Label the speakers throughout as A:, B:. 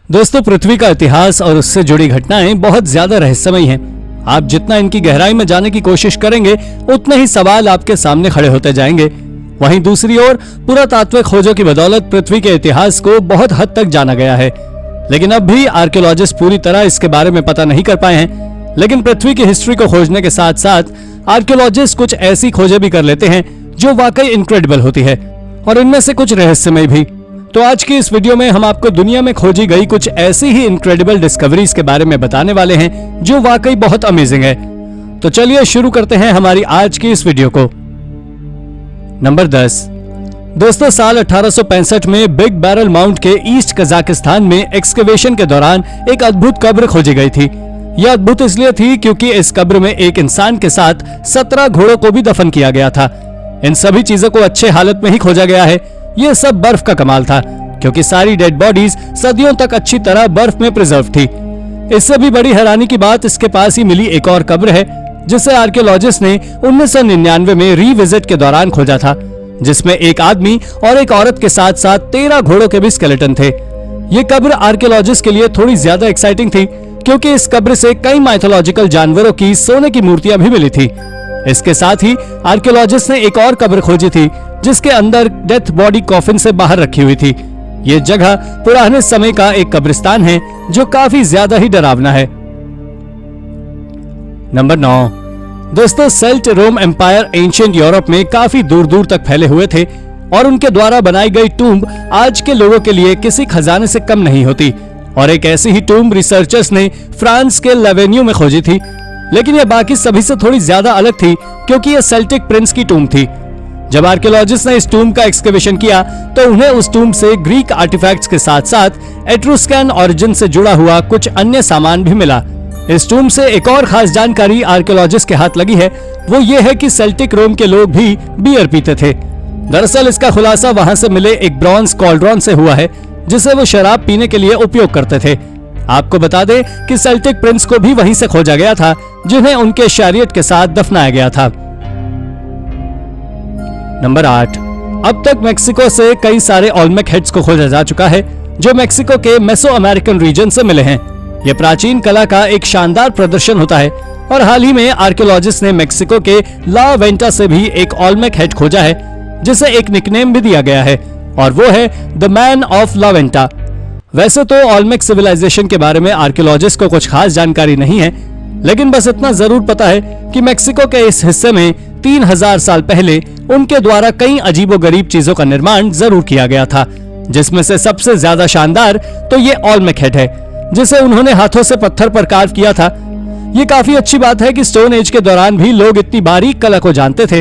A: दोस्तों, पृथ्वी का इतिहास और उससे जुड़ी घटनाएं बहुत ज्यादा रहस्यमयी हैं। आप जितना इनकी गहराई में जाने की कोशिश करेंगे उतने ही सवाल आपके सामने खड़े होते जाएंगे। वहीं दूसरी ओर पुरातात्विक खोजों की बदौलत पृथ्वी के इतिहास को बहुत हद तक जाना गया है, लेकिन अब भी आर्कियोलॉजिस्ट पूरी तरह इसके बारे में पता नहीं कर पाए हैं। लेकिन पृथ्वी की हिस्ट्री को खोजने के साथ साथ आर्कियोलॉजिस्ट कुछ ऐसी खोजें भी कर लेते हैं जो वाकई इनक्रेडिबल होती है, और इनमें से कुछ रहस्यमय भी। तो आज की इस वीडियो में हम आपको दुनिया में खोजी गई कुछ ऐसी ही इनक्रेडिबल डिस्कवरीज के बारे में बताने वाले हैं जो वाकई बहुत अमेजिंग है। तो चलिए शुरू करते हैं हमारी आज की इस वीडियो को। नंबर 10। दोस्तों, साल 1865 में बिग बैरल माउंट के ईस्ट कजाकिस्तान में एक्सकवेशन के दौरान एक अद्भुत कब्र खोजी गई थी। यह अद्भुत इसलिए थी क्योंकि इस कब्र में एक इंसान के साथ 17 घोड़ों को भी दफन किया गया था। इन सभी चीजों को अच्छे हालत में ही खोजा गया है। यह सब बर्फ का कमाल था, क्योंकि सारी डेड बॉडीज सदियों तक अच्छी तरह बर्फ में प्रिजर्व थी। इससे भी बड़ी हैरानी की बात इसके पास ही मिली एक और कब्र है, जिसे आर्कियोलॉजिस्ट ने 1999 में रीविजिट के दौरान खोजा था, जिसमें एक आदमी और एक औरत के साथ साथ 13 घोड़ों के भी स्केलेटन थे। ये कब्र आर्कियोलॉजिस्ट के लिए थोड़ी ज्यादा एक्साइटिंग थी, क्योंकि इस कब्र से कई माइथोलॉजिकल जानवरों की सोने की मूर्तियां भी मिली थी। इसके साथ ही आर्कियोलॉजिस्ट ने एक और कब्र खोजी थी, जिसके अंदर डेथ बॉडी कॉफिन से बाहर रखी हुई थी। ये जगह पुराने समय का एक कब्रिस्तान है जो काफी ज्यादा ही डरावना है। नंबर 9। दोस्तों, सेल्ट रोम एम्पायर एंशिएंट यूरोप में काफी दूर दूर तक फैले हुए थे, और उनके द्वारा बनाई गई टूम्ब आज के लोगों के लिए किसी खजाने से कम नहीं होती। और एक ऐसी ही टूम्ब रिसर्चर्स ने फ्रांस के लेवेन्यू में खोजी थी, लेकिन यह बाकी सभी से थोड़ी ज्यादा अलग थी, क्योंकि यह सेल्टिक प्रिंस की टूम्ब थी। जब आर्कियोलॉजिस्ट ने इस टूम्ब का एक्सकवेशन किया तो उन्हें उस टूम्ब से ग्रीक आर्टिफैक्ट्स के साथ साथ एट्रुस्कन ओरिजिन से जुड़ा हुआ कुछ अन्य सामान भी मिला। इस टूम्ब से एक और खास जानकारी आर्कियोलॉजिस्ट के हाथ लगी है, वो ये है कि सेल्टिक रोम के लोग भी बियर पीते थे। दरअसल इसका खुलासा वहां से मिले एक ब्रॉन्ज कॉल्ड्रॉन से हुआ है, जिसे वो शराब पीने के लिए उपयोग करते थे। आपको बता दें कि सेल्टिक प्रिंस को भी वहीं से खोजा गया था, जिन्हें उनके शैरियट के साथ दफनाया गया था। नंबर 8। अब तक मेक्सिको से कई सारे ओल्मेक हेड्स को खोजा जा चुका है, जो मेक्सिको के मेसो अमेरिकन रीजन से मिले हैं। यह प्राचीन कला का एक शानदार प्रदर्शन होता है, और हाल ही में आर्कियोलॉजिस्ट ने मेक्सिको के ला वेंटा से भी एक ओल्मेक हेड खोजा है, जिसे एक निकनेम भी दिया गया है, और वो है the man of La Venta. वैसे तो ओल्मेक सिविलाइजेशन के बारे में आर्कियोलॉजिस्ट को कुछ खास जानकारी नहीं है, लेकिन बस इतना जरूर पता है कि मेक्सिको के इस हिस्से में 3000 साल पहले उनके द्वारा कई अजीबोगरीब चीजों का निर्माण जरूर किया गया था, जिसमें से सबसे ज्यादा शानदार तो ये ओल्मेक हेड है, जिसे उन्होंने हाथों से पत्थर पर कार्व किया था। ये काफी अच्छी बात है कि स्टोन एज के दौरान भी लोग इतनी बारीक कला को जानते थे।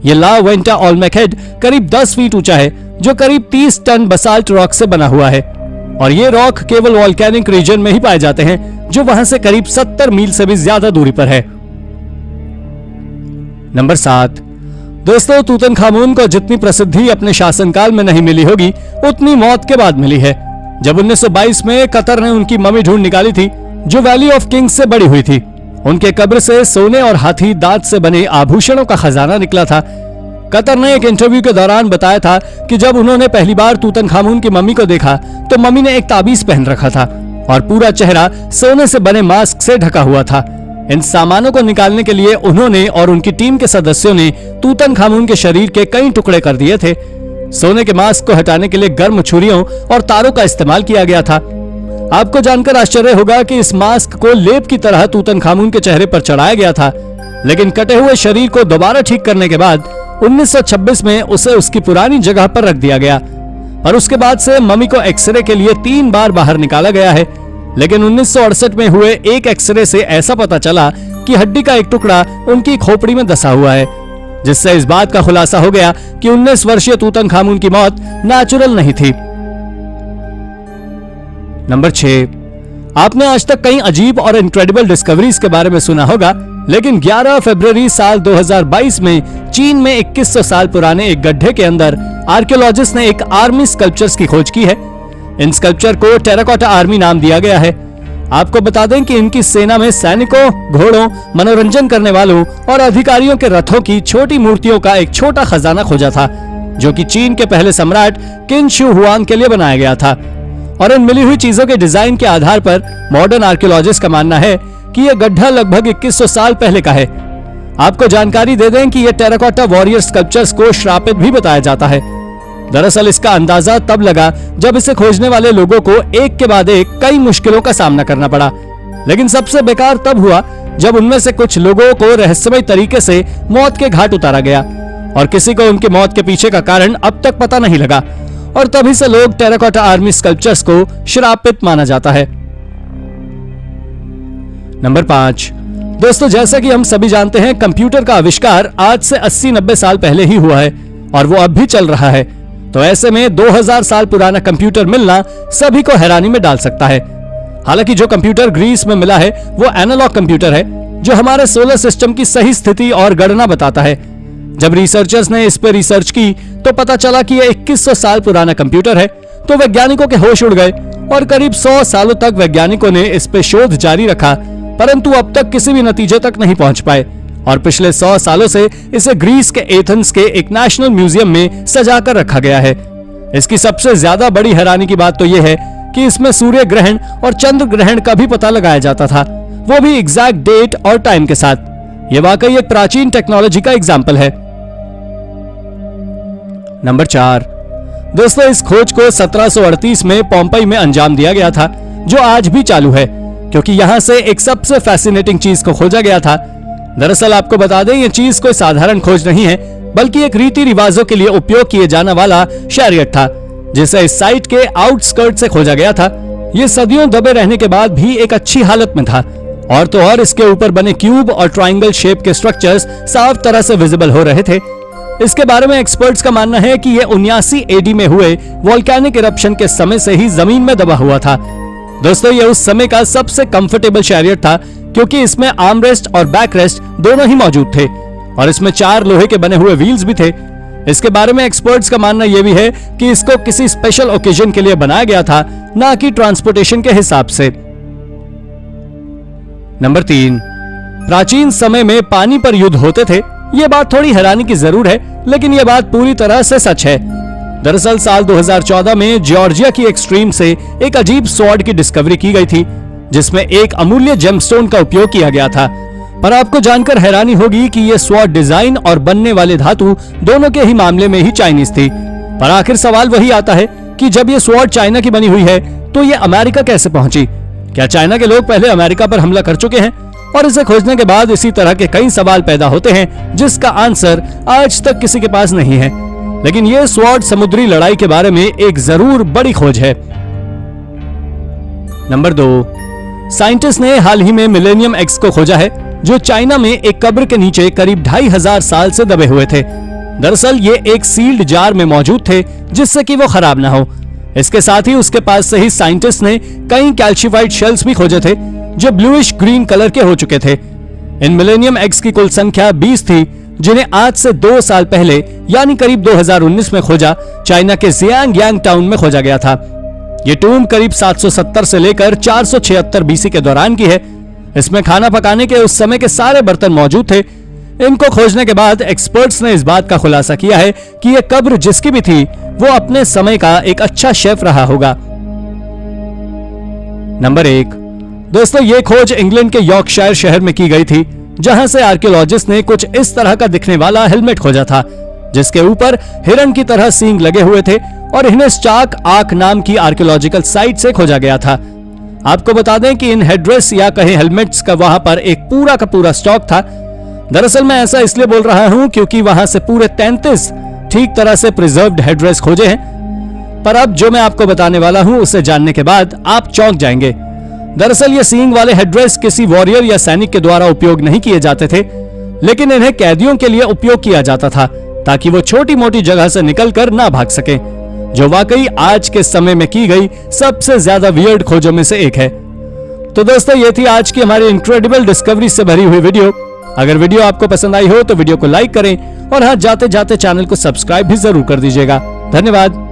A: ये ला वेंटा ओल्मेक हेड करीब 10 फीट ऊंचा है, जो करीब 30 टन बसाल्ट रॉक से बना हुआ है, और ये रॉक केवल वोल्केनिक रीजन में ही पाए जाते हैं, जो वहां से करीब 70 मील से भी ज्यादा दूरी पर है। नंबर 7। दोस्तों, तूतनखामुन को जितनी प्रसिद्धि अपने शासनकाल में नहीं मिली होगी, उतनी मौत के बाद मिली है। जब 1922 में कतर ने उनकी मम्मी ढूंढ निकाली थी, जो वैली ऑफ किंग्स से बड़ी हुई थी, उनके कब्र से सोने और हाथी दांत से बने आभूषणों का खजाना निकला था। कतर ने एक इंटरव्यू के दौरान बताया था कि जब उन्होंने पहली बार तूतनखामुन की मम्मी को देखा तो मम्मी ने एक ताबीज पहन रखा था और पूरा चेहरा सोने से बने मास्क से ढका हुआ था। इन सामानों को निकालने के लिए उन्होंने और उनकी टीम के सदस्यों ने तूतनखामुन के शरीर के कई टुकड़े कर दिए थे। सोने के मास्क को हटाने के लिए गर्म छुरियों और तारों का इस्तेमाल किया गया था। आपको जानकर आश्चर्य होगा कि इस मास्क को लेप की तरह तूतनखामुन के चेहरे पर चढ़ाया गया था, लेकिन कटे हुए शरीर को दोबारा ठीक करने के बाद 1926 में उसे उसकी पुरानी जगह पर रख दिया गया। और उसके बाद से मम्मी को एक्सरे के लिए 3 बार बाहर निकाला गया है, लेकिन 1968 में हुए एक एक्सरे से ऐसा पता चला कि हड्डी का एक टुकड़ा उनकी खोपड़ी में दसा हुआ है, जिससे इस बात का खुलासा हो गया कि 19 वर्षीय तूतनखामुन की मौत नेचुरल नहीं थी। नंबर 6। आपने आज तक कई अजीब और इनक्रेडिबल डिस्कवरीज के बारे में सुना होगा, लेकिन 11 फरवरी साल 2022 में चीन में 2100 साल पुराने एक गड्ढे के अंदर आर्कियोलॉजिस्ट ने एक आर्मी स्कल्पचर्स की खोज की है। इन स्कल्पचर को टेराकोटा आर्मी नाम दिया गया है। आपको बता दें कि इनकी सेना में सैनिकों, घोड़ों, मनोरंजन करने वालों और अधिकारियों के रथों की छोटी मूर्तियों का एक छोटा खजाना खोजा था, जो कि चीन के पहले सम्राट किन शू हुआंग के लिए बनाया गया था। और इन मिली हुई चीजों के डिजाइन के आधार पर मॉडर्न आर्कियोलॉजिस्ट का मानना है कि यह गड्ढा लगभग 2100 साल पहले का है। आपको जानकारी दे दें कि यह टेराकोटा वॉरियर स्कल्पचर्स को श्रापित भी बताया जाता है। दरअसल इसका अंदाजा तब लगा जब इसे खोजने वाले लोगों को एक के बाद एक कई मुश्किलों का सामना करना पड़ा, लेकिन सबसे बेकार तब हुआ जब उनमें से कुछ लोगों को रहस्यमय तरीके से मौत के घाट उतारा गया और किसी को उनकी मौत के पीछे का कारण अब तक पता नहीं लगा, और तभी से लोग टेराकोटा आर्मी स्कल्पचर्स को श्रापित माना जाता है। नंबर 5। दोस्तों, जैसा कि हम सभी जानते हैं, कंप्यूटर का आविष्कार आज से 80-90 साल पहले ही हुआ है और वो अब भी चल रहा है। तो ऐसे में 2000 साल पुराना कंप्यूटर मिलना सभी को हैरानी में डाल सकता है। हालांकि जो कंप्यूटर ग्रीस में मिला है वो एनालॉग कंप्यूटर है जो हमारे सोलर सिस्टम की सही स्थिति और गणना बताता है। जब रिसर्चर्स ने इस पर रिसर्च की तो पता चला कि यह 2100 साल पुराना कंप्यूटर है, तो वैज्ञानिकों के होश उड़ गए और करीब 100 सालों तक वैज्ञानिकों ने इस पे शोध जारी रखा, परंतु अब तक किसी भी नतीजे तक नहीं पहुंच पाए और पिछले 100 सालों से इसे ग्रीस के एथेंस के एक नेशनल म्यूजियम में सजा कर रखा गया है। इसकी सबसे ज्यादा बड़ी हैरानी की बात तो यह है कि इसमें सूर्य ग्रहण और चंद्र ग्रहण का भी पता लगाया जाता था, वो भी एग्जैक्ट डेट और टाइम के साथ। यह वाकई एक प्राचीन टेक्नोलॉजी का एग्जाम्पल है। नंबर 4। दोस्तों, इस खोज को 1738 में पोम्पई में अंजाम दिया गया था, जो आज भी चालू है, क्योंकि यहां से एक सबसे फैसिनेटिंग चीज को खोजा गया था। दरअसल आपको बता दें, यह चीज कोई साधारण खोज नहीं है, बल्कि एक रीति रिवाजों के लिए उपयोग किए जाने वाला शैरियट था, जिसे इस साइट के आउटस्कर्ट से खोजा गया था। यह सदियों दबे रहने के बाद भी एक अच्छी हालत में था, और तो और इसके ऊपर बने क्यूब और ट्रायंगल शेप के स्ट्रक्चर्स साफ तरह से विजिबल हो रहे थे। इसके बारे में एक्सपर्ट्स का मानना है कि यह 79 एडी में हुए वोल्केनिक इरप्शन के समय से ही जमीन में दबा हुआ था। दोस्तों, यह उस समय का सबसे कंफर्टेबल शैरियट था, क्योंकि इसमें आर्मरेस्ट और बैकरेस्ट दोनों ही मौजूद थे और इसमें 4 लोहे के बने हुए व्हील्स भी थे। इसके बारे में एक्सपर्ट्स का मानना यह भी है कि इसको किसी स्पेशल ओकेजन के लिए बनाया गया था, ना कि ट्रांसपोर्टेशन के हिसाब से। नंबर 3। प्राचीन समय में पानी पर युद्ध होते थे। यह बात थोड़ी हैरानी की जरूर है, लेकिन यह बात पूरी तरह से सच है। दरअसल साल 2014 में जॉर्जिया की एक्सट्रीम से एक अजीब स्वॉर्ड की डिस्कवरी की गई थी, जिसमें एक अमूल्य जेमस्टोन का उपयोग किया गया था। पर आपको जानकर हैरानी होगी कि यह स्वॉर्ड डिजाइन और बनने वाले धातु दोनों के ही मामले में ही चाइनीज थी। पर आखिर सवाल वही आता है कि जब यह स्वॉर्ड चाइना की बनी हुई है, तो यह अमेरिका कैसे पहुंची? क्या चाइना के लोग पहले अमेरिका पर हमला कर चुके हैं? और इसे खोजने के बाद इसी तरह के कई सवाल पैदा होते हैं, जिसका आंसर आज तक किसी के पास नहीं है। लेकिन यह स्वॉर्ड समुद्री लड़ाई के बारे में एक जरूर बड़ी खोज है। नंबर 2। साइंटिस्ट ने हाल ही में मिलेनियम एक्स को खोजा है, जो चाइना में एक कब्र के नीचे करीब 2500 साल से दबे हुए थे। दरअसल ये एक सील्ड जार में मौजूद थे, जिससे कि वो खराब ना हो। इसके साथ ही उसके पास से ही साइंटिस्ट ने कई कैल्शिफाइड शेल्स भी खोजे थे, जो ब्लूइश ग्रीन कलर के हो चुके थे। इन मिलेनियम एक्स की कुल संख्या 20 थी, जिन्हें आज से 2 साल पहले यानी करीब 2019 में खोजा चाइना के जियांग टाउन में खोजा गया था। ये टूम करीब 770 से लेकर 476 बीसी के दौरान की है। इसमें खाना पकाने के उस समय के सारे बर्तन मौजूद थे। इनको खोजने के बाद एक्सपर्ट्स ने इस बात का खुलासा किया है कि यह कब्र जिसकी भी थी, वो अपने समय का एक अच्छा शेफ रहा होगा। नंबर 1। दोस्तों, ये खोज इंग्लैंड के यॉर्कशायर शहर में की गई थी, जहां से आर्कियोलॉजिस्ट ने कुछ इस तरह का दिखने वाला हेलमेट खोजा था, जिसके ऊपर हिरन की तरह सींग लगे हुए थे और इन्हें स्टार्क आर्क नाम की आर्कियोलॉजिकल साइट से खोजा गया था। आपको बता दें कि इन हेडड्रेस या कहें हेलमेट्स का वहां पर एक पूरा का पूरा स्टॉक था। दरअसल मैं ऐसा इसलिए बोल रहा हूं क्योंकि वहां से पूरे 33 ठीक तरह से प्रिजर्व्ड हेडड्रेस खोजे हैं। पर अब जो मैं आपको बताने वाला हूं उसे जानने के बाद आप चौंक जाएंगे। दरअसल ये सींग वाले हेडड्रेस किसी वॉरियर या सैनिक के द्वारा उपयोग नहीं किए जाते थे, लेकिन इन्हें कैदियों के लिए उपयोग किया जाता था, ताकि वो छोटी मोटी जगह से निकलकर ना भाग सके, जो वाकई आज के समय में की गई सबसे ज्यादा वियर्ड खोजों में से एक है। तो दोस्तों, ये थी आज की हमारी इनक्रेडिबल डिस्कवरी से भरी हुई वीडियो। अगर वीडियो आपको पसंद आई हो तो वीडियो को लाइक करें और हाँ, जाते जाते चैनल को सब्सक्राइब भी जरूर कर दीजिएगा। धन्यवाद।